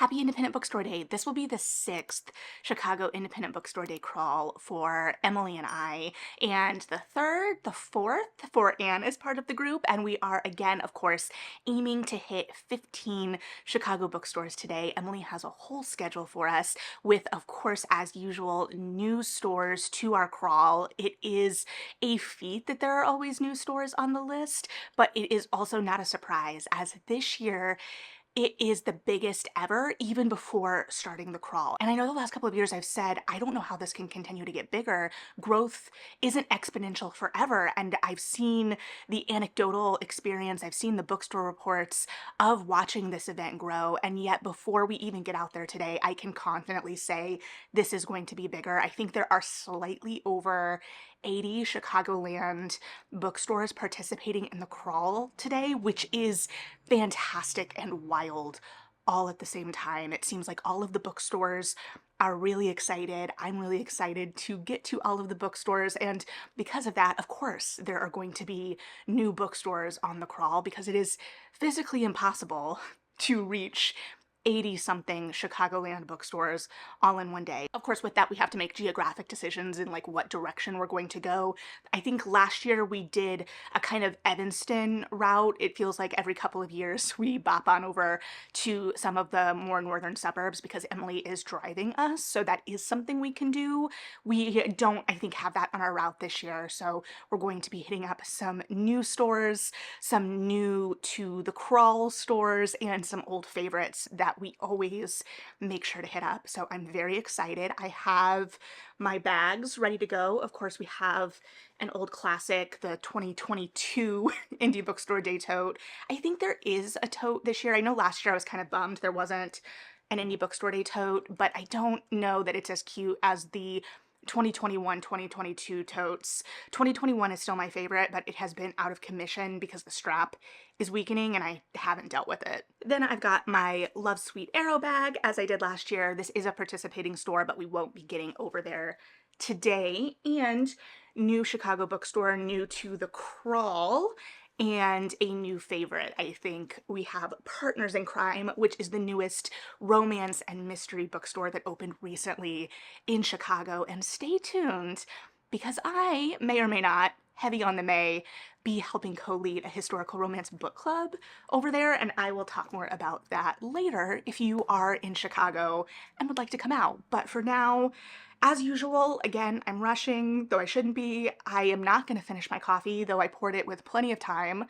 Happy Independent Bookstore Day. This will be the sixth Chicago Independent Bookstore Day crawl for Emily and I, and the third, the fourth for Anne as part of the group, and we are again, of course, aiming to hit 15 Chicago bookstores today. Emily has a whole schedule for us with, of course, as usual, new stores to our crawl. It is a feat that there are always new stores on the list, but it is also not a surprise as this year it is the biggest ever, even before starting the crawl. And I know the last couple of years I've said, I don't know how this can continue to get bigger. Growth isn't exponential forever. And I've seen the anecdotal experience, I've seen the bookstore reports of watching this event grow. And yet before we even get out there today, I can confidently say this is going to be bigger. I think there are slightly over 80 Chicagoland bookstores participating in the crawl today, which is fantastic and wild all at the same time. It seems like all of the bookstores are really excited. I'm really excited to get to all of the bookstores, and because of that, of course, there are going to be new bookstores on the crawl because it is physically impossible to reach 80 something Chicagoland bookstores all in one day. Of course, with that, we have to make geographic decisions in like what direction we're going to go. I think last year we did a kind of Evanston route. It feels like every couple of years we bop on over to some of the more northern suburbs because Emily is driving us. So that is something we can do. We don't, I think, have that on our route this year. So we're going to be hitting up some new stores, some new to the crawl stores, and some old favorites that we always make sure to hit up. So I'm very excited. I have my bags ready to go. Of course, we have an old classic, the 2022 Indie Bookstore Day tote. I think there is a tote this year. I know last year I was kind of bummed there wasn't an Indie Bookstore Day tote, but I don't know that it's as cute as the 2021, 2022 totes. 2021 is still my favorite, but it has been out of commission because the strap is weakening and I haven't dealt with it. Then I've got my Love Sweet Arrow bag, as I did last year. This is a participating store, but we won't be getting over there today. And new Chicago bookstore, new to the crawl, and a new favorite. I think we have Partners in Crime, which is the newest romance and mystery bookstore that opened recently in Chicago. And stay tuned because I may or may not, heavy on the may, be helping co-lead a historical romance book club over there, and I will talk more about that later if you are in Chicago and would like to come out. But for now, as usual, again, I'm rushing, though I shouldn't be. I am not going to finish my coffee, though I poured it with plenty of time.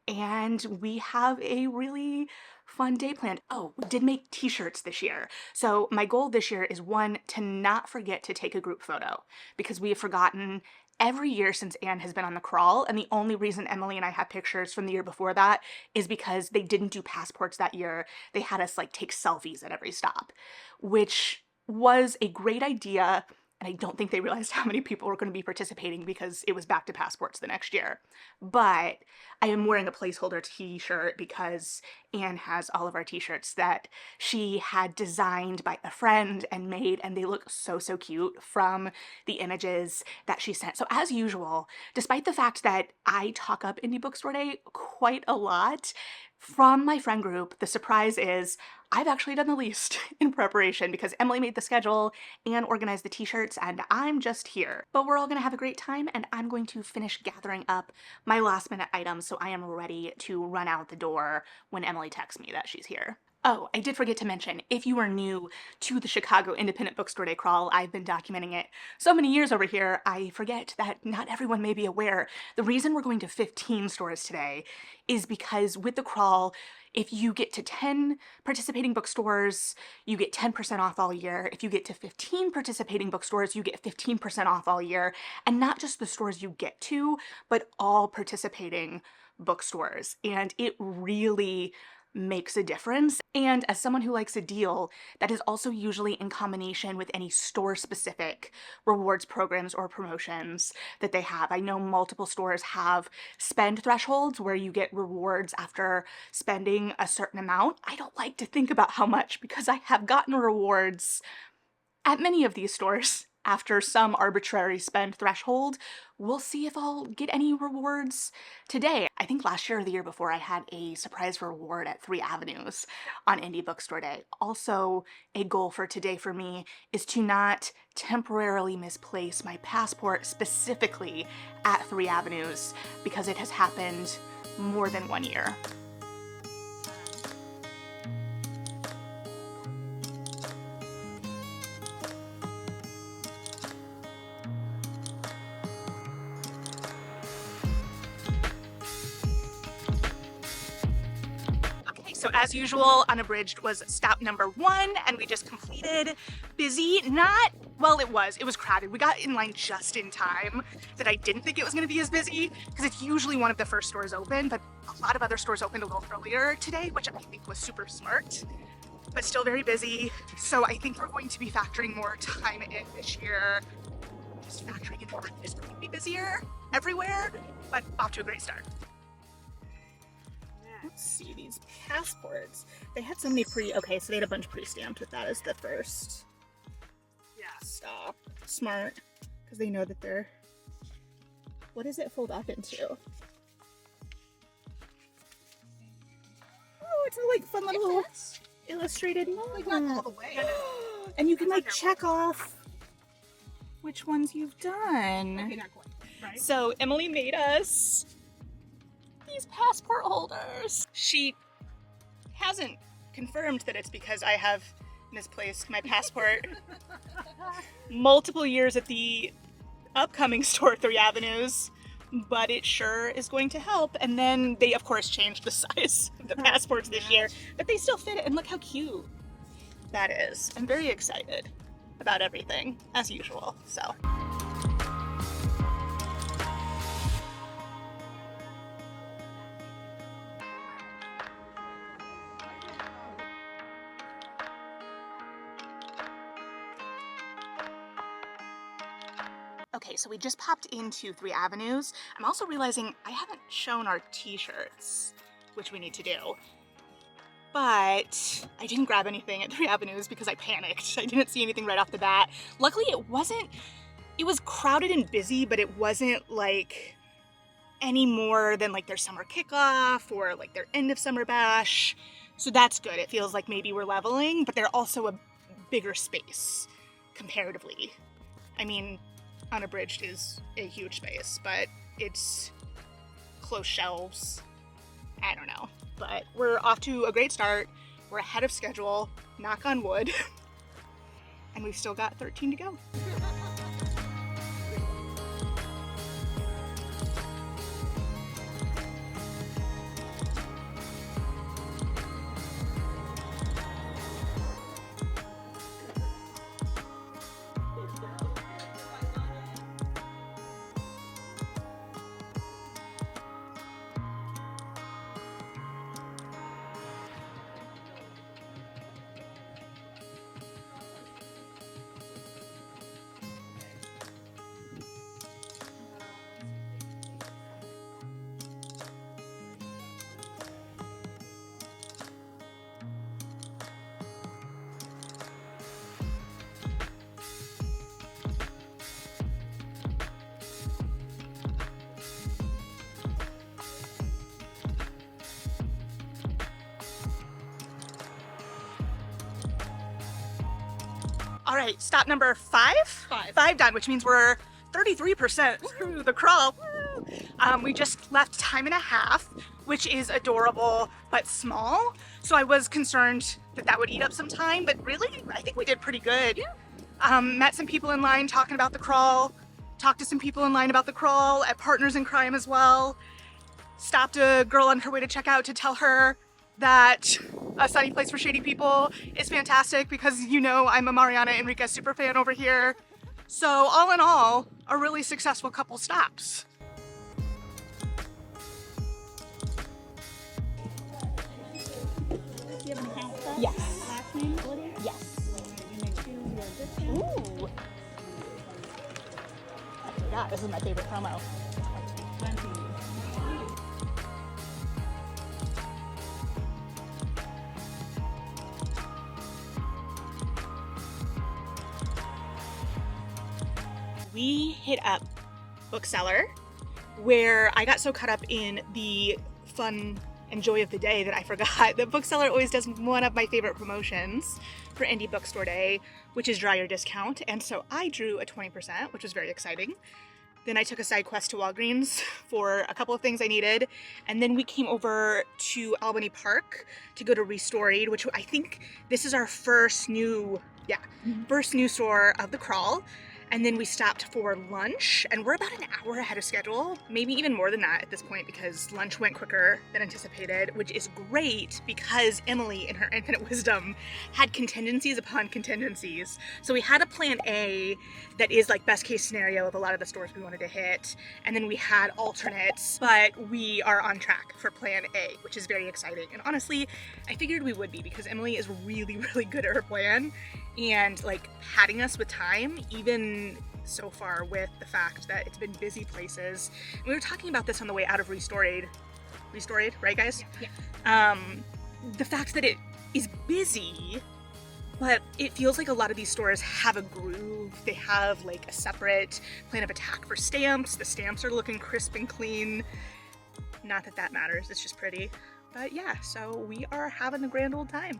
And we have a really fun day planned. Oh, we did make t-shirts this year. So my goal this year is, one, to not forget to take a group photo because we have forgotten every year since Anne has been on the crawl, and the only reason Emily and I have pictures from the year before that is because they didn't do passports that year. They had us like take selfies at every stop, which was a great idea, and I don't think they realized how many people were going to be participating because it was back to passports the next year. But I am wearing a placeholder t-shirt because Anne has all of our t-shirts that she had designed by a friend and made, and they look so, so cute from the images that she sent. So as usual, despite the fact that I talk up Indie Bookstore Day quite a lot, from my friend group, the surprise is I've actually done the least in preparation because Emily made the schedule and organized the t-shirts, and I'm just here. But we're all gonna have a great time, and I'm going to finish gathering up my last minute items so I am ready to run out the door when Emily texts me that she's here. Oh, I did forget to mention, if you are new to the Chicago Independent Bookstore Day crawl, I've been documenting it so many years over here, I forget that not everyone may be aware. The reason we're going to 15 stores today is because with the crawl, if you get to 10 participating bookstores, you get 10% off all year. If you get to 15 participating bookstores, you get 15% off all year. And not just the stores you get to, but all participating bookstores. And it really makes a difference. And as someone who likes a deal, that is also usually in combination with any store-specific rewards programs or promotions that they have. I know multiple stores have spend thresholds where you get rewards after spending a certain amount. I don't like to think about how much because I have gotten rewards at many of these stores after some arbitrary spend threshold. We'll see if I'll get any rewards today. I think last year or the year before I had a surprise reward at 3 Avenues on Indie Bookstore Day. Also, a goal for today for me is to not temporarily misplace my passport specifically at 3 Avenues because it has happened more than 1 year. So as usual, Unabridged was stop number 1, and we just completed. Busy, not, well, it was crowded. We got in line just in time that I didn't think it was gonna be as busy because it's usually one of the first stores open, but a lot of other stores opened a little earlier today, which I think was super smart, but still very busy. So I think we're going to be factoring more time in this year, just factoring in more. It's going to be busier everywhere, but off to a great start. Let's see these passports. They had so many okay, so they had a bunch pre-stamped with that as the first stop. Smart, because they know that they're, what does it fold up into? Oh, it's a like fun little illustrated note. All the way. And you can like check off which ones you've done. Okay, not quite. Right. So Emily made us these passport holders. She hasn't confirmed that it's because I have misplaced my passport multiple years at the upcoming store 3 Avenues, but it sure is going to help. And then they of course changed the size of the passports this year, but they still fit it, and look how cute that is. I'm very excited about everything as usual, so. Okay, so we just popped into 3 Avenues. I'm also realizing I haven't shown our t-shirts, which we need to do. But I didn't grab anything at 3 Avenues because I panicked. I didn't see anything right off the bat. Luckily it was crowded and busy, but it wasn't like any more than like their summer kickoff or like their end of summer bash. So that's good. It feels like maybe we're leveling, but they're also a bigger space comparatively. I mean, Unabridged is a huge space, but it's close shelves. I don't know, but we're off to a great start. We're ahead of schedule, knock on wood, and we've still got 13 to go. All right, stop number 5? 5 done, which means we're 33% through the crawl. We just left time and a half, which is adorable but small. So I was concerned that that would eat up some time, but really, I think we did pretty good. Yeah. Met some people in line talking about the crawl, talked to some people in line about the crawl at Partners in Crime as well. Stopped a girl on her way to check out to tell her that A Sunny Place for Shady People is fantastic because, you know, I'm a Mariana Enriquez super fan over here. So all in all, a really successful couple stops. Do you have any pasta? Yes. Last name? Yes. Ooh. I forgot, this is my favorite promo. we hit up Bookseller, where I got so caught up in the fun and joy of the day that I forgot that Bookseller always does one of my favorite promotions for Indie Bookstore Day, which is draw your discount. And so I drew a 20%, which was very exciting. Then I took a side quest to Walgreens for a couple of things I needed. And then we came over to Albany Park to go to Restoried, which I think this is our first new store of the crawl. And then we stopped for lunch, and we're about an hour ahead of schedule, maybe even more than that at this point, because lunch went quicker than anticipated, which is great because Emily, in her infinite wisdom, had contingencies upon contingencies. So we had a plan A that is like best case scenario of a lot of the stores we wanted to hit, and then we had alternates, but we are on track for plan A, which is very exciting. And honestly, I figured we would be, because Emily is really, really good at her plan and like padding us with time, even so far with the fact that it's been busy places. And we were talking about this on the way out of Restoried, right guys? Yeah. The fact that it is busy, but it feels like a lot of these stores have a groove. They have like a separate plan of attack for stamps. The stamps are looking crisp and clean. Not that that matters, it's just pretty. But yeah, so we are having a grand old time.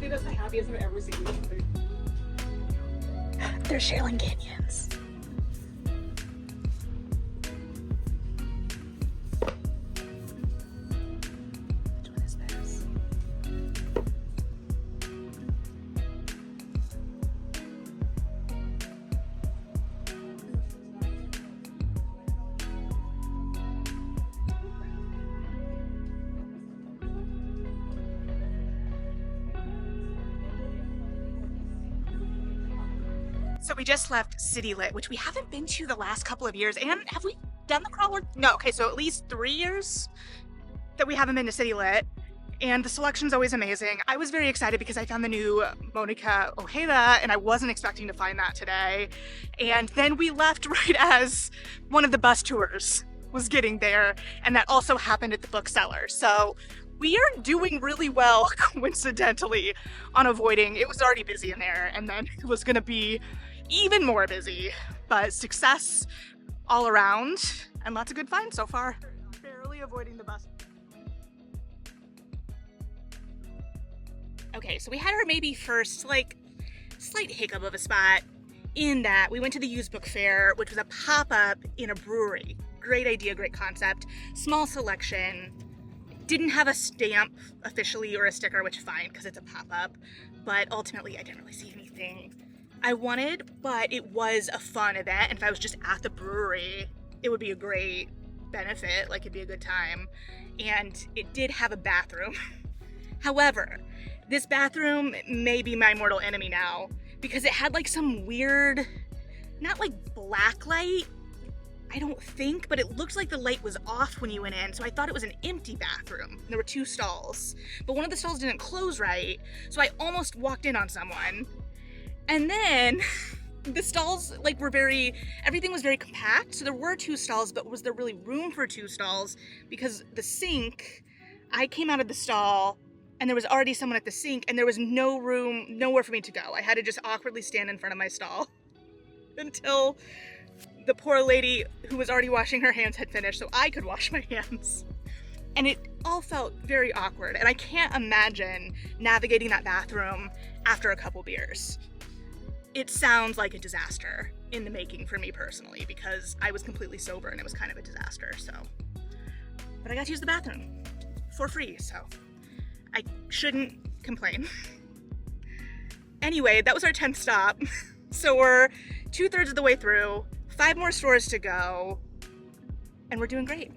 That's the happiest I've ever seen. They're sharing canyons. Which one is this? So we just left City Lit, which we haven't been to the last couple of years. And have we done the crawl? No, okay, so at least 3 years that we haven't been to City Lit. And the selection's always amazing. I was very excited because I found the new Monica Ojeda, and I wasn't expecting to find that today. And then we left right as one of the bus tours was getting there, and that also happened at the Bookseller. So we are doing really well, coincidentally, on avoiding. It was already busy in there, and then it was gonna be even more busy, but success all around and lots of good finds so far. Barely avoiding the bus. Okay, so we had our maybe first like slight hiccup of a spot in that we went to the used book fair, which was a pop-up in a brewery. Great idea, great concept, small selection. Didn't have a stamp officially or a sticker, which fine because it's a pop-up, but ultimately I didn't really see anything I wanted, but it was a fun event, and if I was just at the brewery, it would be a great benefit, like it'd be a good time. And it did have a bathroom. However, this bathroom may be my mortal enemy now, because it had like some weird, not like black light, I don't think, but it looked like the light was off when you went in, so I thought it was an empty bathroom. There were 2 stalls, but one of the stalls didn't close right, so I almost walked in on someone. And then the stalls like were everything was very compact, so there were 2 stalls, but was there really room for 2 stalls? Because the sink, I came out of the stall and there was already someone at the sink, and there was no room, nowhere for me to go. I had to just awkwardly stand in front of my stall until the poor lady who was already washing her hands had finished so I could wash my hands. And it all felt very awkward, and I can't imagine navigating that bathroom after a couple beers. It sounds like a disaster in the making for me personally, because I was completely sober and it was kind of a disaster, so. But I got to use the bathroom for free, so I shouldn't complain. Anyway, that was our 10th stop. So we're 2/3 of the way through, 5 more stores to go, and we're doing great.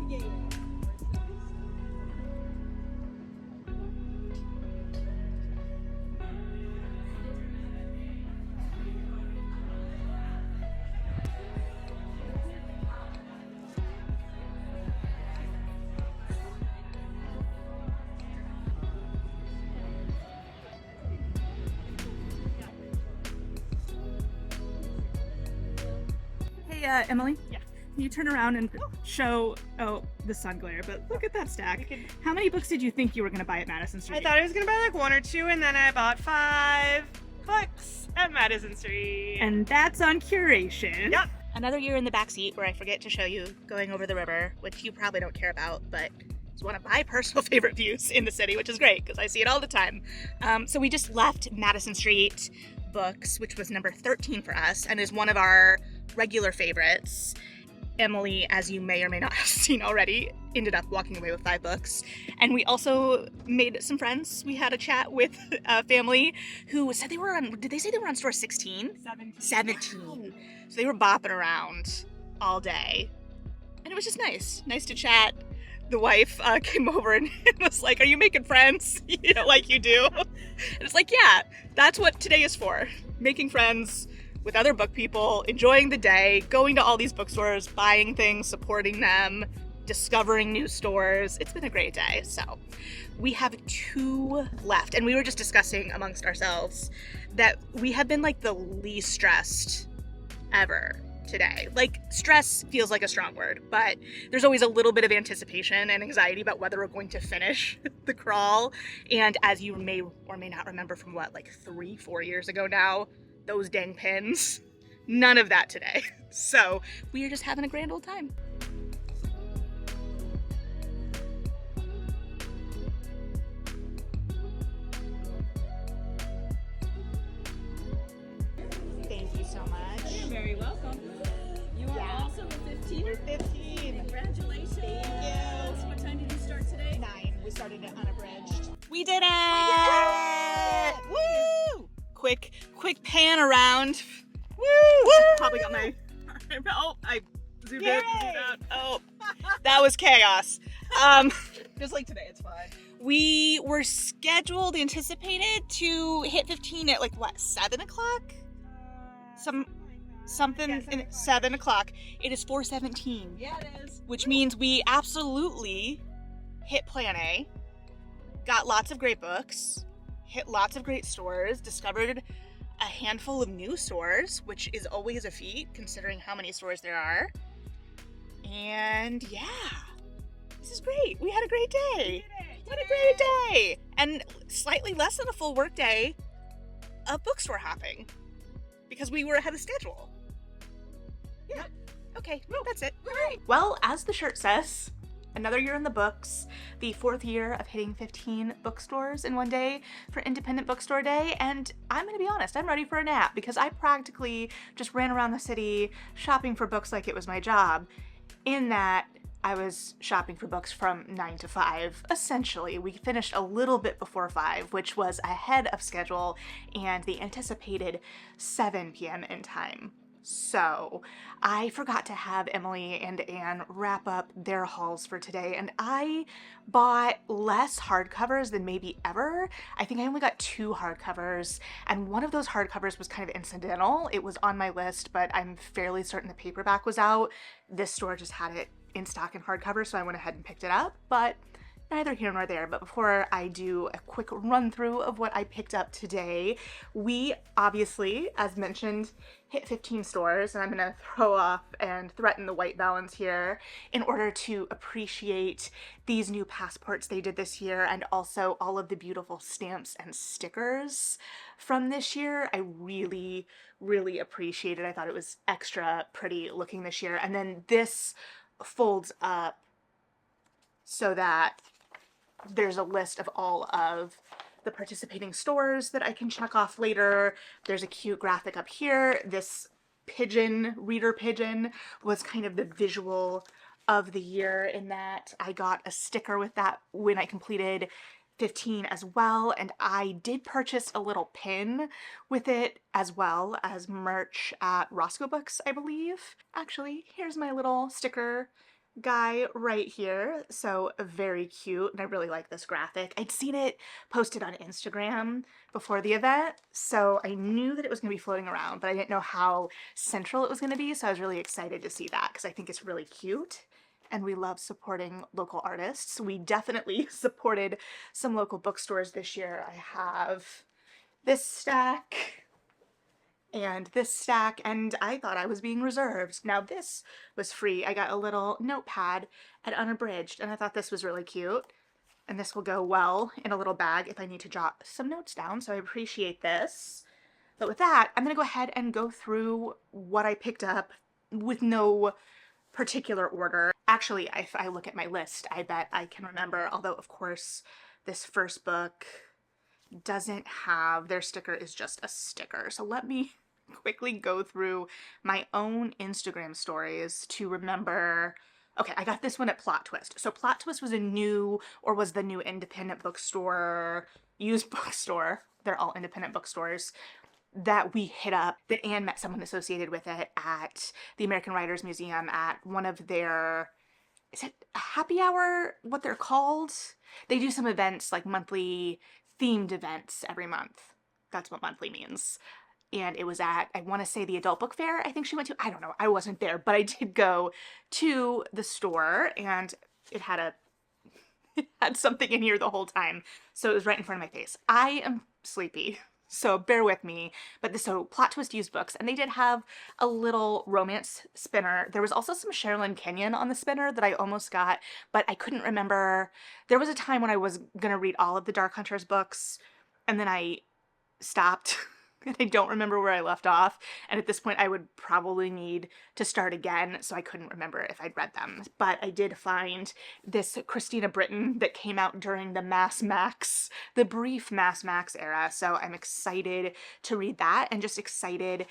Yeah. Hey, Emily? Yeah. Can you turn around and show, the sun glare, but look at that stack. How many books did you think you were going to buy at Madison Street? I thought I was gonna buy like 1 or 2, and then I bought 5 books at Madison Street. And that's on curation. Yep. Another year in the backseat where I forget to show you going over the river, which you probably don't care about, but it's one of my personal favorite views in the city, which is great because I see it all the time. So we just left Madison Street Books, which was number 13 for us and is one of our regular favorites. Emily, as you may or may not have seen already, ended up walking away with 5 books. And we also made some friends. We had a chat with a family who said they were on, did they say they were on store 16? 17. So they were bopping around all day. And it was just nice. Nice to chat. The wife came over and was like, "Are you making friends?" You know, like you do. And it's like, yeah, that's what today is for. Making friends with other book people, enjoying the day, going to all these bookstores, buying things, supporting them, discovering new stores. It's been a great day. So we have 2 left. And we were just discussing amongst ourselves that we have been like the least stressed ever today. Like, stress feels like a strong word, but there's always a little bit of anticipation and anxiety about whether we're going to finish the crawl. And as you may or may not remember from like 3-4 years ago now, those dang pins, none of that today. So we are just having a grand old time. Thank you so much. You're very welcome. You are also a 15. We're 15. Congratulations. Thank you. What time did you start today? 9. We started it unabridged. We did it! Woo! Quick pan around. Woo! Probably got my. Oh, I zoomed in. Zoomed out. Oh, that was chaos. Just like today, it's fine. We were scheduled, anticipated to hit 15 at like what, 7 o'clock? Something in 7 o'clock. It is 4:17. Yeah, it is. Which means we absolutely hit Plan A, got lots of great books, hit lots of great stores, discovered a handful of new stores, which is always a feat considering how many stores there are. And yeah, this is great. We had a great day. What a great day. And slightly less than a full work day of bookstore hopping because we were ahead of schedule. Yeah. Okay, that's it. Great. Well, as the shirt says, another year in the books, the 4th year of hitting 15 bookstores in one day for Independent Bookstore Day, and I'm gonna be honest, I'm ready for a nap because I practically just ran around the city shopping for books like it was my job, in that I was shopping for books from 9 to 5, essentially. We finished a little bit before 5, which was ahead of schedule, and the anticipated 7 p.m. in time. So I forgot to have Emily and Anne wrap up their hauls for today, and I bought less hardcovers than maybe ever. I think I only got 2 hardcovers, and one of those hardcovers was kind of incidental. It was on my list, but I'm fairly certain the paperback was out. This store just had it in stock in hardcover, so I went ahead and picked it up, but neither here nor there. But before I do a quick run through of what I picked up today, we obviously, as mentioned, hit 15 stores, and I'm gonna throw off and threaten the white balance here in order to appreciate these new passports they did this year and also all of the beautiful stamps and stickers from this year. I really, really appreciate it. I thought it was extra pretty looking this year. And then this folds up so that there's a list of all of the participating stores that I can check off later. There's a cute graphic up here. This pigeon, reader pigeon, was kind of the visual of the year in that I got a sticker with that when I completed 15 as well, and I did purchase a little pin with it as well as merch at Roscoe Books, I believe. Actually, here's my little sticker guy right here. So very cute, and I really like this graphic. I'd seen it posted on Instagram before the event, so I knew that it was going to be floating around, but I didn't know how central it was going to be, so I was really excited to see that because I think it's really cute. And we love supporting local artists. We definitely supported some local bookstores this year. I have this stack and this stack, and I thought I was being reserved. Now this was free. I got a little notepad at Unabridged, and I thought this was really cute. And this will go well in a little bag if I need to jot some notes down, so I appreciate this. But with that, I'm gonna go ahead and go through what I picked up with no particular order. Actually, if I look at my list, I bet I can remember, although of course this first book doesn't have, their sticker is just a sticker. So let me quickly go through my own Instagram stories to remember. Okay, I got this one at Plot Twist. So Plot Twist was was the new independent bookstore, used bookstore. They're all independent bookstores that we hit up, that Anne met someone associated with it at the American Writers Museum at one of their, is it a happy hour, what they're called? They do some events, like monthly themed events every month. That's what monthly means. And it was at, I want to say, the adult book fair I think she went to. I don't know. I wasn't there, but I did go to the store, and it had a it had something in here the whole time. So it was right in front of my face. I am sleepy, so bear with me. But so Plot Twist used books, and they did have a little romance spinner. There was also some Sherilyn Kenyon on the spinner that I almost got, but I couldn't remember. There was a time when I was gonna read all of the Dark Hunters books, and then I stopped. And I don't remember where I left off. And at this point, I would probably need to start again, so I couldn't remember if I'd read them. But I did find this Christina Britton that came out during the Mass Max, the brief Mass Max era. So I'm excited to read that, and just excited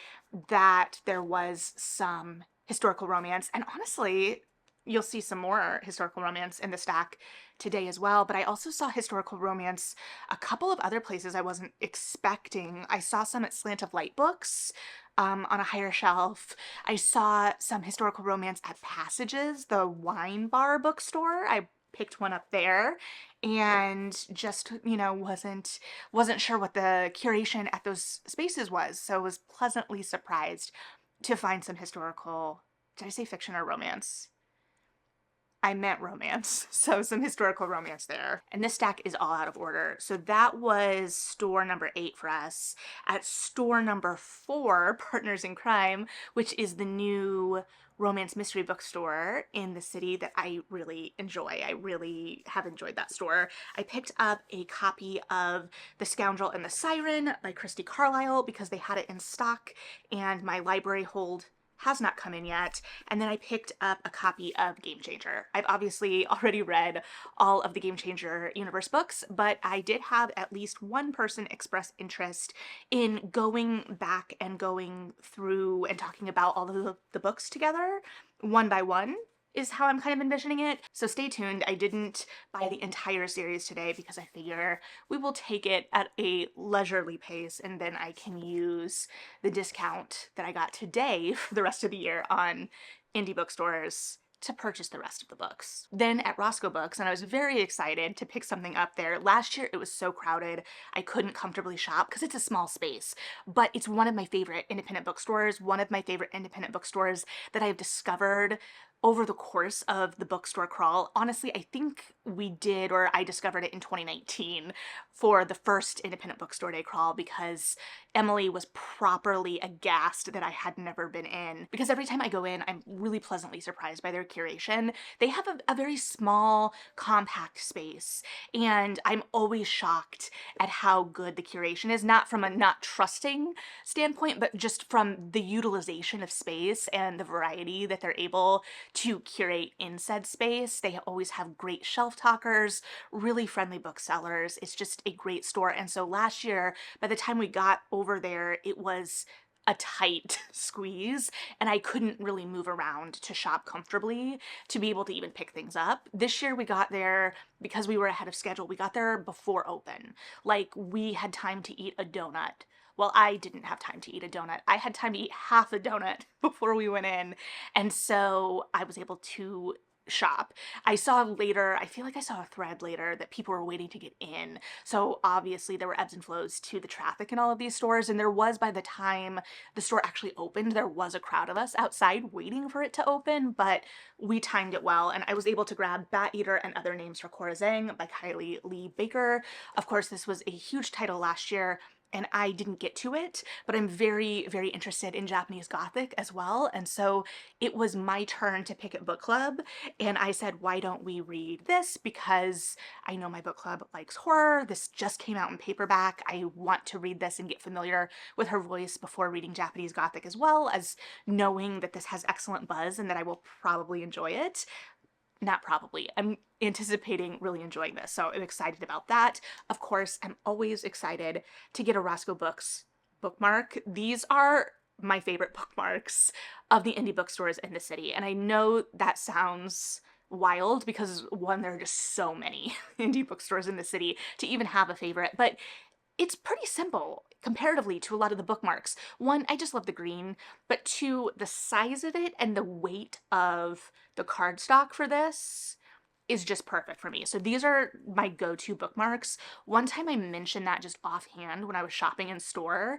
that there was some historical romance. And honestly, you'll see some more historical romance in the stack today as well. But I also saw historical romance a couple of other places I wasn't expecting. I saw some at Slant of Light Books on a higher shelf. I saw some historical romance at Passages, the wine bar bookstore. I picked one up there, and just, wasn't sure what the curation at those spaces was. So I was pleasantly surprised to find some historical, did I say fiction or romance? I meant romance, so some historical romance there. And this stack is all out of order. So that was store number 8 for us. At store number 4, Partners in Crime, which is the new romance mystery bookstore in the city that I really enjoy. I really have enjoyed that store. I picked up a copy of The Scoundrel and the Siren by Christy Carlisle because they had it in stock, and my library hold has not come in yet. And then I picked up a copy of Game Changer. I've obviously already read all of the Game Changer universe books, but I did have at least one person express interest in going back and going through and talking about all of the books together, one by one, is how I'm kind of envisioning it. So stay tuned. I didn't buy the entire series today because I figure we will take it at a leisurely pace, and then I can use the discount that I got today for the rest of the year on indie bookstores to purchase the rest of the books. Then at Roscoe Books, and I was very excited to pick something up there. Last year it was so crowded I couldn't comfortably shop because it's a small space, but it's one of my favorite independent bookstores, that I've discovered over the course of the bookstore crawl. Honestly, I think I discovered it in 2019 for the first Independent Bookstore Day crawl, because Emily was properly aghast that I had never been in. Because every time I go in, I'm really pleasantly surprised by their curation. They have a very small, compact space, and I'm always shocked at how good the curation is, not from a not trusting standpoint, but just from the utilization of space and the variety that they're able to curate in said space. They always have great shelf talkers, really friendly booksellers. It's just a great store. And so last year, by the time we got over there, it was a tight squeeze, and I couldn't really move around to shop comfortably to be able to even pick things up. This year we got there because we were ahead of schedule. We got there before open. Like, we had time to eat a donut. Well, I didn't have time to eat a donut. I had time to eat half a donut before we went in. And so I was able to shop. I saw later, I feel like I saw a thread later that people were waiting to get in. So obviously there were ebbs and flows to the traffic in all of these stores. And there was, by the time the store actually opened, there was a crowd of us outside waiting for it to open, but we timed it well. And I was able to grab Bat Eater and Other Names for Corazing by Kylie Lee Baker. Of course, this was a huge title last year, and I didn't get to it, but I'm very, very interested in Japanese Gothic as well. And so it was my turn to pick at book club. And I said, why don't we read this? Because I know my book club likes horror. This just came out in paperback. I want to read this and get familiar with her voice before reading Japanese Gothic, as well as knowing that this has excellent buzz and that I will probably enjoy it. Not probably. I'm anticipating really enjoying this, so I'm excited about that. Of course, I'm always excited to get a Roscoe Books bookmark. These are my favorite bookmarks of the indie bookstores in the city, and I know that sounds wild because, one, there are just so many indie bookstores in the city to even have a favorite, but it's pretty simple comparatively to a lot of the bookmarks. One, I just love the green, but two, the size of it and the weight of the cardstock for this is just perfect for me. So these are my go-to bookmarks. One time I mentioned that just offhand when I was shopping in store,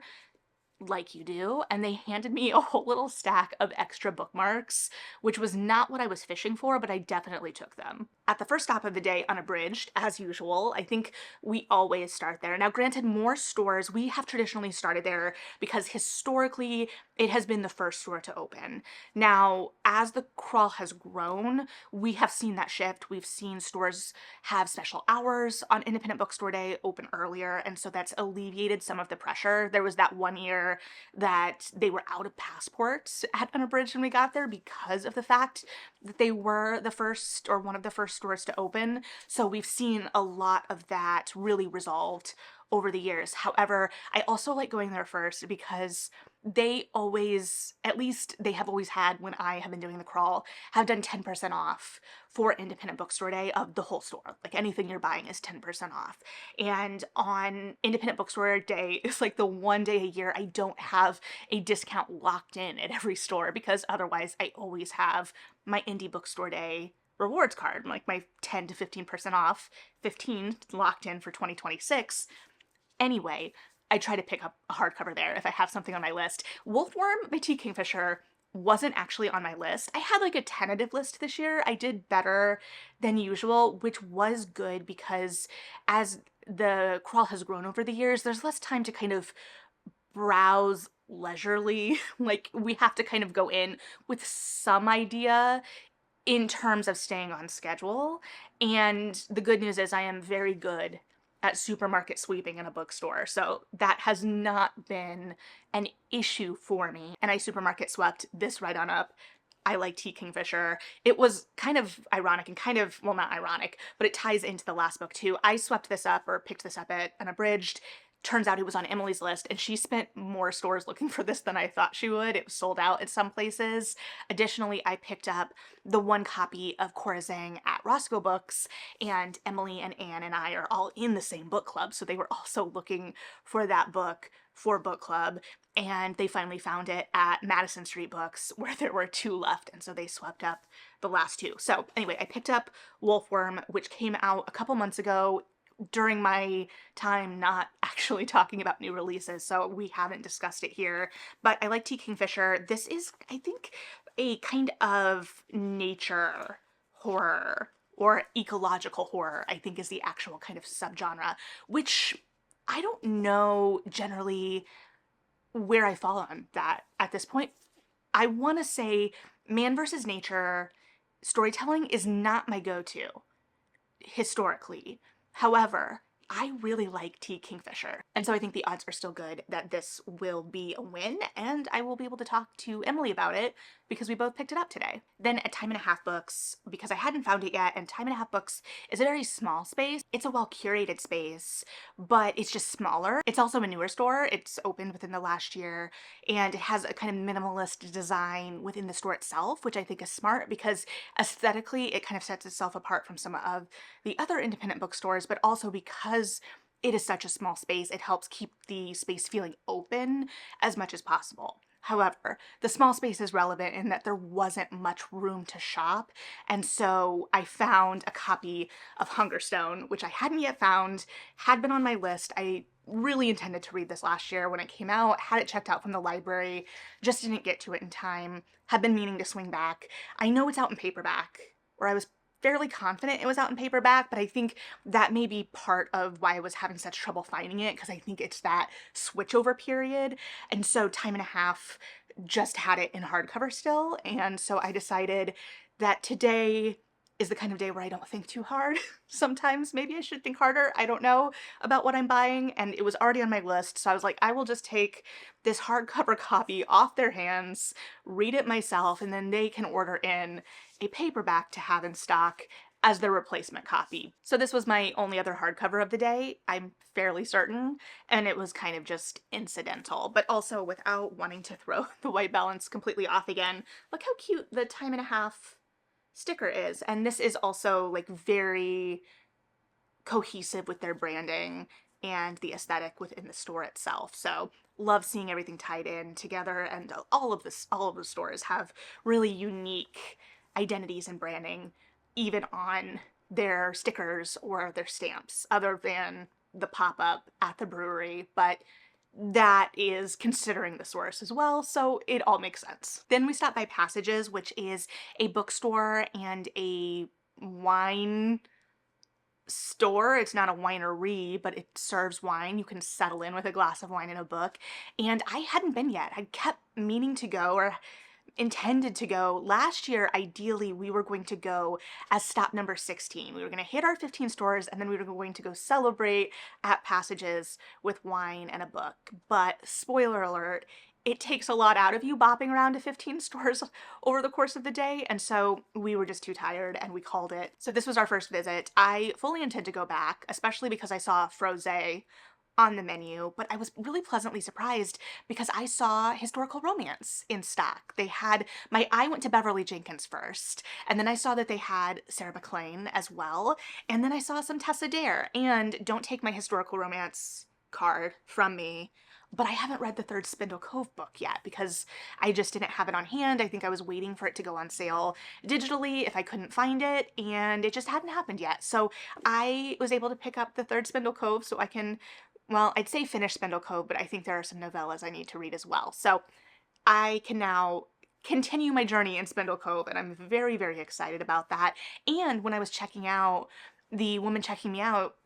like you do, and they handed me a whole little stack of extra bookmarks, which was not what I was fishing for, but I definitely took them. At the first stop of the day, Unabridged, as usual. I think we always start there. Now, granted, more stores, we have traditionally started there because historically it has been the first store to open. Now, as the crawl has grown, we have seen that shift. We've seen stores have special hours on Independent Bookstore Day, open earlier, and so that's alleviated some of the pressure. There was that one year that they were out of passports at Unabridged when we got there because of the fact that they were the first, or one of the first stores to open. So we've seen a lot of that really resolved over the years. However, I also like going there first because they always, at least they have always had when I have been doing the crawl, have done 10% off for Independent Bookstore Day of the whole store. Like anything you're buying is 10% off. And on Independent Bookstore Day, it's like the one day a year I don't have a discount locked in at every store, because otherwise I always have my Indie Bookstore Day rewards card, like my 10 to 15% off, 15 locked in for 2026. Anyway, I try to pick up a hardcover there if I have something on my list. Wolfworm by T. Kingfisher wasn't actually on my list. I had like a tentative list this year. I did better than usual, which was good because as the crawl has grown over the years, there's less time to kind of browse leisurely. Like we have to kind of go in with some idea in terms of staying on schedule. And the good news is I am very good at supermarket sweeping in a bookstore, so that has not been an issue for me. And I supermarket swept this right on up. I like T. Kingfisher. It was kind of ironic and kind of, well, not ironic, but it ties into the last book too. I swept this up, or picked this up at Unabridged. Turns out it was on Emily's list, and she spent more stores looking for this than I thought she would. It was sold out at some places. Additionally, I picked up the one copy of Corazing at Roscoe Books, and Emily and Anne and I are all in the same book club, so they were also looking for that book for book club, and they finally found it at Madison Street Books, where there were two left, and so they swept up the last two. So anyway, I picked up Wolfworm, which came out a couple months ago during my time not actually talking about new releases, so we haven't discussed it here. But I like T. Kingfisher. This is, I think, a kind of nature horror, or ecological horror, I think is the actual kind of subgenre, which I don't know generally where I fall on that at this point. I want to say man versus nature storytelling is not my go-to historically. However, I really like T. Kingfisher, and so I think the odds are still good that this will be a win, and I will be able to talk to Emily about it because we both picked it up today. Then at Time and a Half Books, because I hadn't found it yet, and Time and a Half Books is a very small space. It's a well-curated space, but it's just smaller. It's also a newer store. It's opened within the last year, and it has a kind of minimalist design within the store itself, which I think is smart because aesthetically it kind of sets itself apart from some of the other independent bookstores, but also because it is such a small space, it helps keep the space feeling open as much as possible. However, the small space is relevant in that there wasn't much room to shop, and so I found a copy of Hungerstone, which I hadn't yet found, had been on my list. I really intended to read this last year when it came out, had it checked out from the library, just didn't get to it in time, had been meaning to swing back. I know it's out in paperback, or I was fairly confident it was out in paperback, but I think that may be part of why I was having such trouble finding it, because I think it's that switchover period. And so Time and a Half just had it in hardcover still. And so I decided that today is the kind of day where I don't think too hard. Sometimes maybe I should think harder. I don't know about what I'm buying. And it was already on my list. So I was like, I will just take this hardcover copy off their hands, read it myself, and then they can order in a paperback to have in stock as their replacement copy. So this was my only other hardcover of the day, I'm fairly certain, and it was kind of just incidental, but also without wanting to throw the white balance completely off again. Look how cute the Time and a Half sticker is. And this is also like very cohesive with their branding and the aesthetic within the store itself. So love seeing everything tied in together, and all of the stores have really unique identities and branding, even on their stickers or their stamps, other than the pop-up at the brewery, but that is considering the source as well, so it all makes sense. Then we stopped by Passages, which is a bookstore and a wine store. It's not a winery, but it serves wine. You can settle in with a glass of wine and a book. And I hadn't been yet. I kept meaning to go, or intended to go. Last year, ideally, we were going to go as stop number 16. We were going to hit our 15 stores, and then we were going to go celebrate at Passages with wine and a book. But spoiler alert, it takes a lot out of you bopping around to 15 stores over the course of the day, and so we were just too tired and we called it. So this was our first visit. I fully intend to go back, especially because I saw Frosé on the menu, but I was really pleasantly surprised because I saw historical romance in stock. They had, my eye went to Beverly Jenkins first, and then I saw that they had Sarah McLean as well, and then I saw some Tessa Dare. And don't take my historical romance card from me, but I haven't read the third Spindle Cove book yet because I just didn't have it on hand. I think I was waiting for it to go on sale digitally if I couldn't find it, and it just hadn't happened yet. So I was able to pick up the third Spindle Cove so I can, well, I'd say finish Spindle Cove, but I think there are some novellas I need to read as well. So I can now continue my journey in Spindle Cove, and I'm very, very excited about that. And when I was checking out, the woman checking me out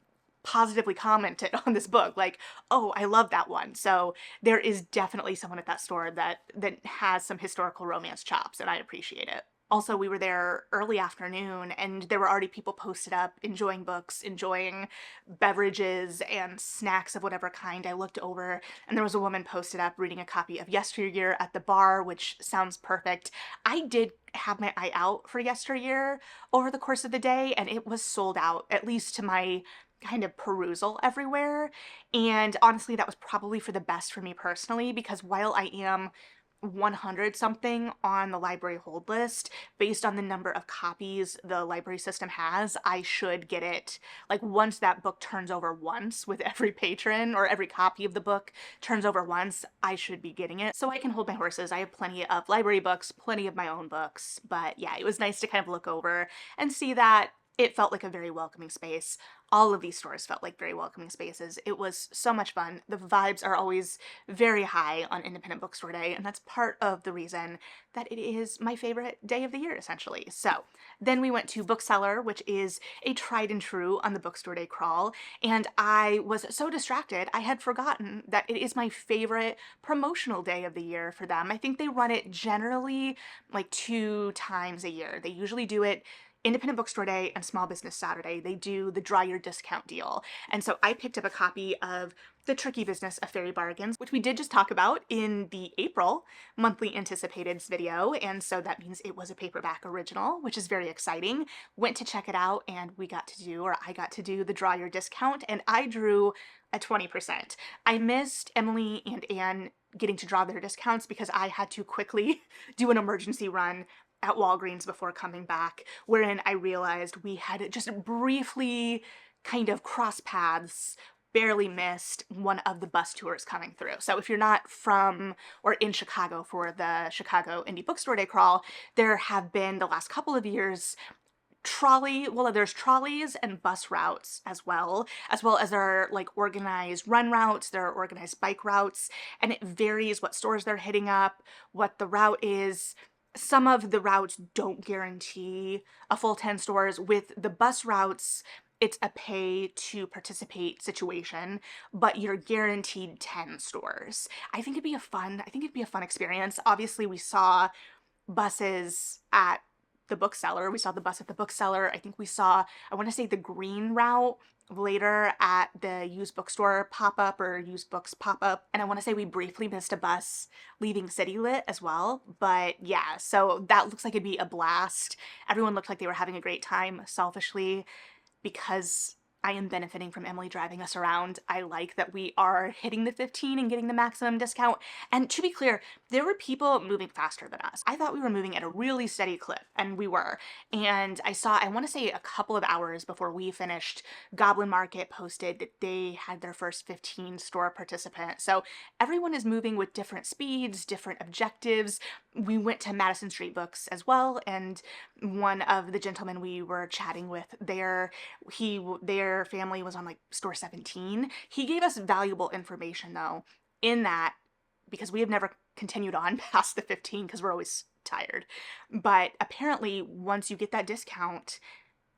positively commented on this book, like, oh, I love that one. So there is definitely someone at that store that has some historical romance chops, and I appreciate it. Also, we were there early afternoon, and there were already people posted up enjoying books, enjoying beverages and snacks of whatever kind. I looked over, and there was a woman posted up reading a copy of Yesteryear at the bar, which sounds perfect. I did have my eye out for Yesteryear over the course of the day, and it was sold out, at least to my kind of perusal everywhere. And honestly, that was probably for the best for me personally, because while I am 100 something on the library hold list, based on the number of copies the library system has, I should get it, like, once that book turns over once with every patron, or every copy of the book turns over once, I should be getting it. So I can hold my horses. I have plenty of library books, plenty of my own books, but yeah, it was nice to kind of look over and see that it felt like a very welcoming space. All of these stores felt like very welcoming spaces. It was so much fun. The vibes are always very high on Independent Bookstore Day, and that's part of the reason that it is my favorite day of the year, essentially. So then we went to Bookseller, which is a tried and true on the Bookstore Day crawl, and I was so distracted, I had forgotten that it is my favorite promotional day of the year for them. I think they run it generally like 2 times a year. They usually do it Independent Bookstore Day and Small Business Saturday. They do the Draw Your Discount deal. And so I picked up a copy of The Tricky Business of Fairy Bargains, which we did just talk about in the April monthly anticipateds video. And so that means it was a paperback original, which is very exciting. Went to check it out, and I got to do the Draw Your Discount, and I drew a 20%. I missed Emily and Anne getting to draw their discounts because I had to quickly do an emergency run at Walgreens before coming back, wherein I realized we had just briefly kind of crossed paths barely missed one of the bus tours coming through. So if you're not from or in Chicago for the Chicago Indie Bookstore Day Crawl, there have been the last couple of years there's trolleys and bus routes as well as there are like organized run routes, there are organized bike routes, and it varies what stores they're hitting up, what the route is. Some of the routes don't guarantee a full 10 stores. With the bus routes, it's a pay to participate situation, but you're guaranteed 10 stores. I think it'd be a fun experience. Obviously, we saw buses at the bookseller. We saw the bus at the bookseller. I think we saw, I want to say the green route later at the used bookstore pop-up or used books pop-up. And I want to say we briefly missed a bus leaving City Lit as well. But yeah, so that looks like it'd be a blast. Everyone looked like they were having a great time. Selfishly, because I am benefiting from Emily driving us around, I like that we are hitting the 15 and getting the maximum discount. And to be clear, there were people moving faster than us. I thought we were moving at a really steady clip, and we were. And I want to say a couple of hours before we finished, Goblin Market posted that they had their first 15 store participant. So everyone is moving with different speeds, different objectives. We went to Madison Street Books as well, and one of the gentlemen we were chatting with there, their family was on like store 17. He gave us valuable information though in that, because we have never continued on past the 15 because we're always tired. But apparently once you get that discount,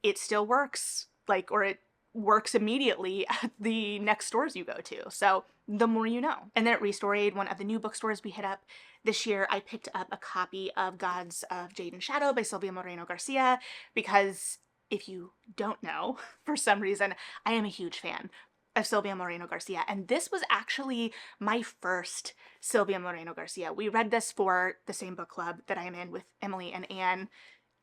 it still works, like, or it works immediately at the next stores you go to. So the more you know. And then at Restore Aid, one of the new bookstores we hit up this year, I picked up a copy of Gods of Jade and Shadow by Sylvia Moreno Garcia, because if you don't know, for some reason, I am a huge fan of Sylvia Moreno Garcia, and this was actually my first Sylvia Moreno Garcia. We read this for the same book club that I am in with Emily and Anne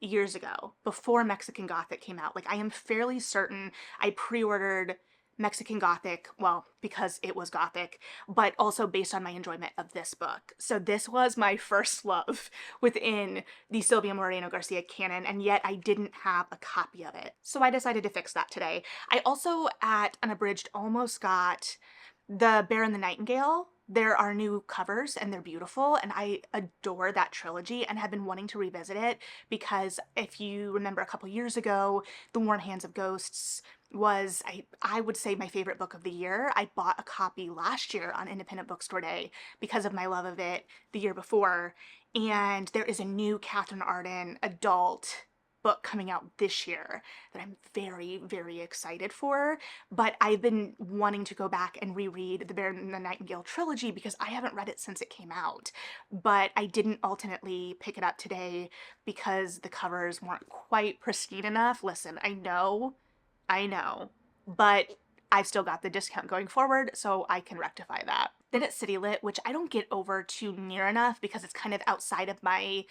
years ago, before Mexican Gothic came out. Like, I am fairly certain I pre-ordered Mexican Gothic, well, because it was Gothic, but also based on my enjoyment of this book. So this was my first love within the Sylvia Moreno Garcia canon, and yet I didn't have a copy of it. So I decided to fix that today. I also, at Unabridged, almost got The Bear and the Nightingale. There are new covers and they're beautiful, and I adore that trilogy and have been wanting to revisit it because if you remember a couple years ago, The Warm Hands of Ghosts was, I would say, my favorite book of the year. I bought a copy last year on Independent Bookstore Day because of my love of it the year before, and there is a new Catherine Arden adult book coming out this year that I'm very, very excited for. But I've been wanting to go back and reread the Bear and the Nightingale trilogy because I haven't read it since it came out. But I didn't ultimately pick it up today because the covers weren't quite pristine enough. Listen, I know, but I've still got the discount going forward, so I can rectify that. Then at City Lit, which I don't get over too near enough because it's kind of outside of my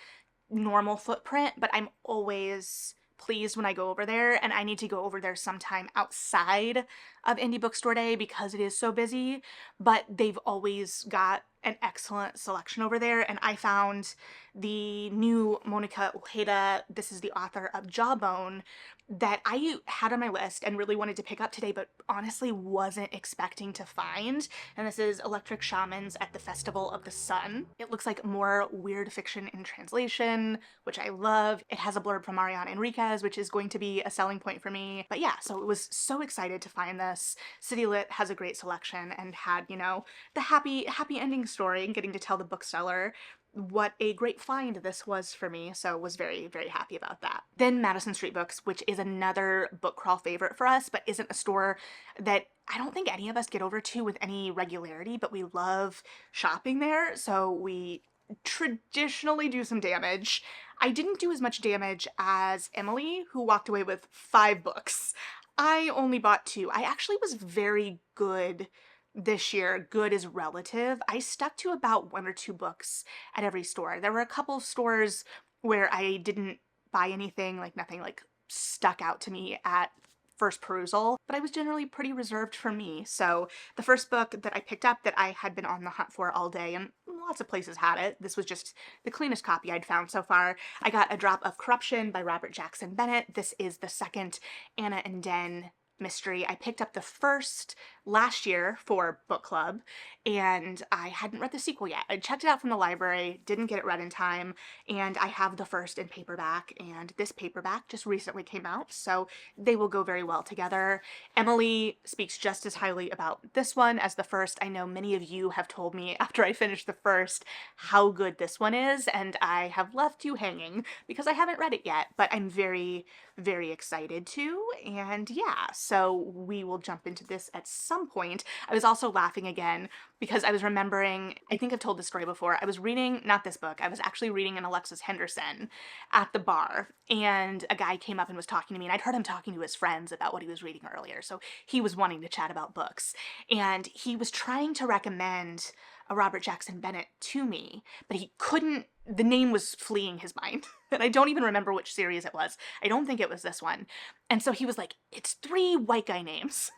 normal footprint, but I'm always pleased when I go over there, and I need to go over there sometime outside of Indie Bookstore Day because it is so busy, but they've always got an excellent selection over there, and I found the new Monica Ojeda, this is the author of Jawbone, that I had on my list and really wanted to pick up today, but honestly wasn't expecting to find. And this is Electric Shamans at the Festival of the Sun. It looks like more weird fiction in translation, which I love. It has a blurb from Mariana Enriquez, which is going to be a selling point for me. But yeah, so I was so excited to find this. City Lit has a great selection and had, you know, the happy ending story and getting to tell the bookseller what a great find this was for me, so was very, very happy about that. Then Madison Street Books, which is another book crawl favorite for us, but isn't a store that I don't think any of us get over to with any regularity, but we love shopping there, so we traditionally do some damage. I didn't do as much damage as Emily, who walked away with 5 books. I only bought 2. I actually was very good this year. Good is relative. I stuck to about 1 or 2 books at every store. There were a couple stores where I didn't buy anything, like nothing like stuck out to me at first perusal, but I was generally pretty reserved for me. So the first book that I picked up that I had been on the hunt for all day, and lots of places had it, this was just the cleanest copy I'd found so far. I got A Drop of Corruption by Robert Jackson Bennett. This is the second Anna and Den mystery. I picked up the first last year for book club, and I hadn't read the sequel yet. I checked it out from the library, didn't get it read in time, and I have the first in paperback, and this paperback just recently came out, so they will go very well together. Emily speaks just as highly about this one as the first. I know many of you have told me after I finished the first how good this one is, and I have left you hanging because I haven't read it yet, but I'm very, very excited to, and yeah, so we will jump into this at some point. I was also laughing again because I was remembering, I think I've told this story before, I was reading, not this book, I was actually reading an Alexis Henderson at the bar, and a guy came up and was talking to me, and I'd heard him talking to his friends about what he was reading earlier, so he was wanting to chat about books, and he was trying to recommend a Robert Jackson Bennett to me, but he couldn't, the name was fleeing his mind, and I don't even remember which series it was. I don't think it was this one. And so he was like, it's 3 white guy names.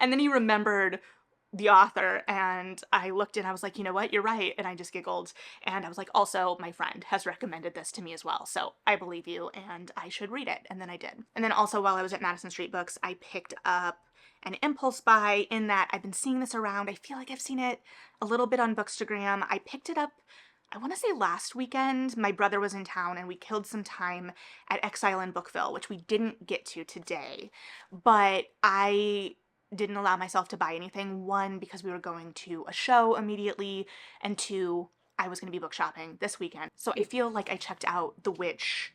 And then he remembered the author, and I looked and I was like, you know what, you're right. And I just giggled, and I was like, also my friend has recommended this to me as well, so I believe you and I should read it. And then I did. And then also while I was at Madison Street Books, I picked up an impulse buy in that I've been seeing this around. I feel like I've seen it a little bit on Bookstagram. I picked it up, I want to say last weekend. My brother was in town and we killed some time at Exile in Bookville, which we didn't get to today, but I didn't allow myself to buy anything. One, because we were going to a show immediately, and two, I was going to be book shopping this weekend. So I feel like I checked out The Witch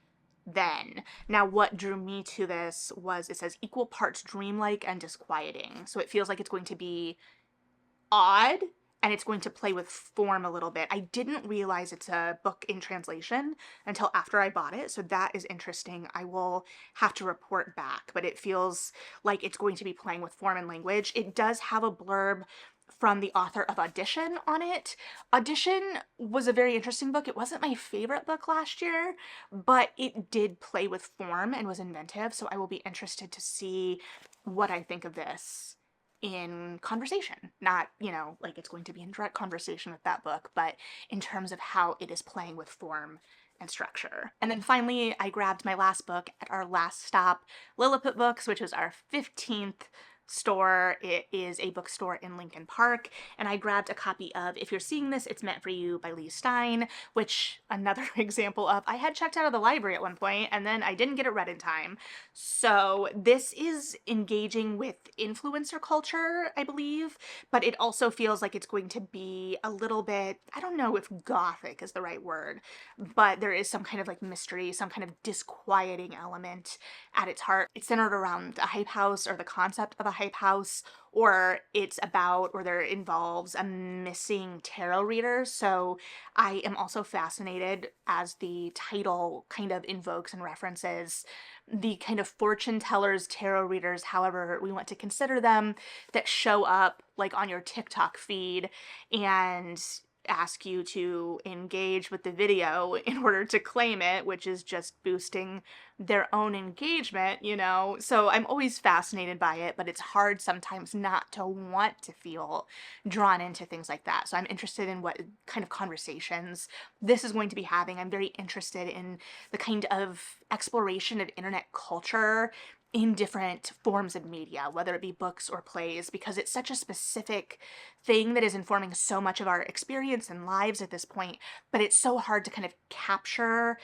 then. Now, what drew me to this was it says equal parts dreamlike and disquieting. So it feels like it's going to be odd and it's going to play with form a little bit. I didn't realize it's a book in translation until after I bought it, so that is interesting. I will have to report back, but it feels like it's going to be playing with form and language. It does have a blurb from the author of Audition on it. Audition was a very interesting book. It wasn't my favorite book last year, but it did play with form and was inventive, so I will be interested to see what I think of this in conversation. Not, you know, like it's going to be in direct conversation with that book, but in terms of how it is playing with form and structure. And then finally, I grabbed my last book at our last stop, Lilliput Books, which was our 15th store. It is a bookstore in Lincoln Park, and I grabbed a copy of If You're Seeing This, It's Meant for You by Lee Stein, which, another example of, I had checked out of the library at one point and then I didn't get it read in time. So this is engaging with influencer culture, I believe, but it also feels like it's going to be a little bit, I don't know if gothic is the right word, but there is some kind of like mystery, some kind of disquieting element at its heart. It's centered around a hype house, or the concept of a hype house, or it's about, or there involves a missing tarot reader. So I am also fascinated, as the title kind of invokes and references, the kind of fortune tellers, tarot readers, however we want to consider them, that show up like on your TikTok feed and ask you to engage with the video in order to claim it, which is just boosting their own engagement, you know? So I'm always fascinated by it, but it's hard sometimes not to want to feel drawn into things like that. So I'm interested in what kind of conversations this is going to be having. I'm very interested in the kind of exploration of internet culture in different forms of media, whether it be books or plays, because it's such a specific thing that is informing so much of our experience and lives at this point, but it's so hard to kind of capture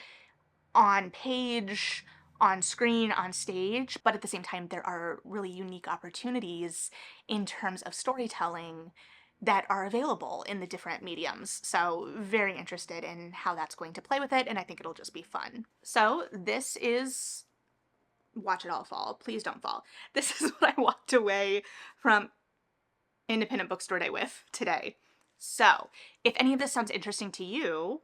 on page, on screen, on stage, but at the same time, there are really unique opportunities in terms of storytelling that are available in the different mediums. So very interested in how that's going to play with it, and I think it'll just be fun. So this is Watch It All Fall. Please don't fall. This is what I walked away from Independent Bookstore Day with today. So if any of this sounds interesting to you,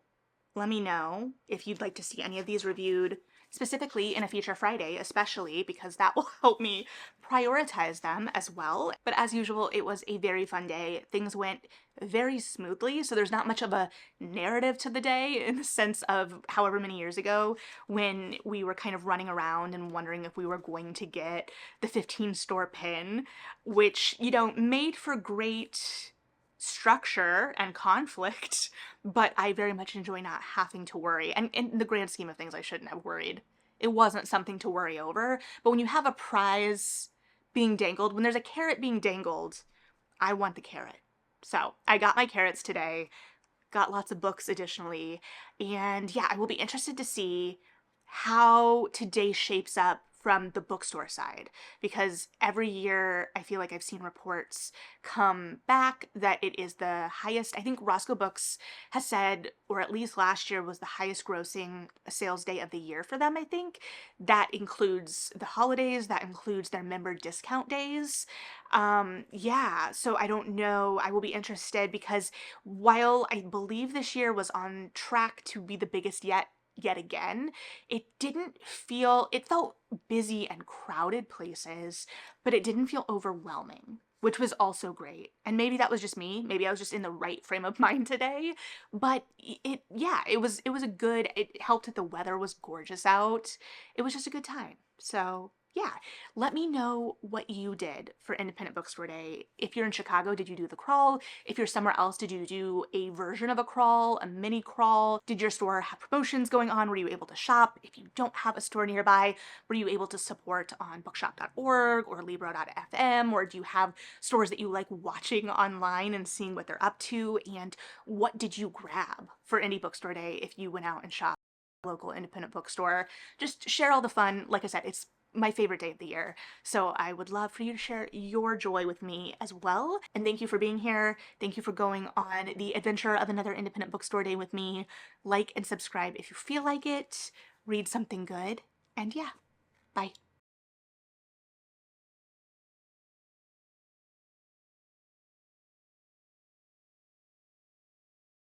let me know if you'd like to see any of these reviewed, specifically in a Feature Friday, especially because that will help me prioritize them as well. But as usual, it was a very fun day. Things went very smoothly, so there's not much of a narrative to the day in the sense of however many years ago when we were kind of running around and wondering if we were going to get the 15 store pin, which, you know, made for great structure and conflict, but I very much enjoy not having to worry. And in the grand scheme of things, I shouldn't have worried. It wasn't something to worry over. But when you have a prize being dangled. When there's a carrot being dangled, I want the carrot. So I got my carrots today, got lots of books additionally, and yeah, I will be interested to see how today shapes up from the bookstore side, because every year I feel like I've seen reports come back that it is the highest. I think Roscoe Books has said, or at least last year was the highest grossing sales day of the year for them. I think that includes the holidays, that includes their member discount days. Yeah, so I don't know. I will be interested because while I believe this year was on track to be the biggest yet again, it felt busy and crowded places, but it didn't feel overwhelming, which was also great. And maybe that was just me. Maybe I was just in the right frame of mind today. But yeah, it was a good, it helped that the weather was gorgeous out. It was just a good time. So yeah, let me know what you did for Independent Bookstore Day. If you're in Chicago, did you do the crawl? If you're somewhere else, did you do a version of a crawl, a mini crawl? Did your store have promotions going on? Were you able to shop? If you don't have a store nearby, were you able to support on bookshop.org or libro.fm? Or do you have stores that you like watching online and seeing what they're up to? And what did you grab for Indie Bookstore Day if you went out and shopped at a local independent bookstore? Just share all the fun. Like I said, it's my favorite day of the year. So I would love for you to share your joy with me as well. And thank you for being here. Thank you for going on the adventure of another independent bookstore day with me. Like and subscribe if you feel like it. Read something good. And yeah, bye.